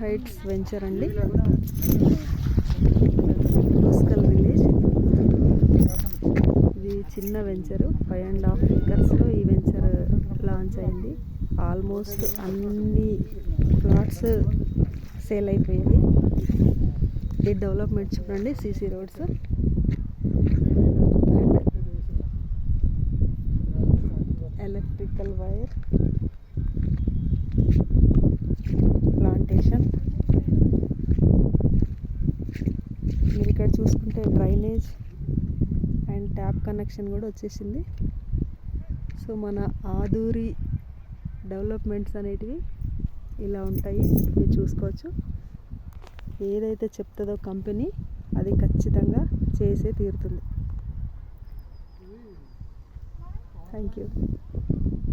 Heights venture అండి, రూస్కల్ village. ఇది చిన్న వెంచరు, 5.5 acresలో ఈ వెంచర్ లాంచ్ అయింది. ఆల్మోస్ట్ అన్ని ప్లాట్స్ సేల్ అయిపోయాయి. ఈ డెవలప్మెంట్ చూడండి, CC roads and electrical wire, plantation. మీరు ఇక్కడ చూసుకుంటే డ్రైనేజ్ అండ్ ట్యాప్ కనెక్షన్ కూడా వచ్చేసింది. సో మన ఆదూరి డెవలప్మెంట్స్ అనేటివి ఇలా ఉంటాయి, మీరు చూసుకోవచ్చు. ఏదైతే చెప్తుందో కంపెనీ అది ఖచ్చితంగా చేసే తీరుతుంది. Thank you.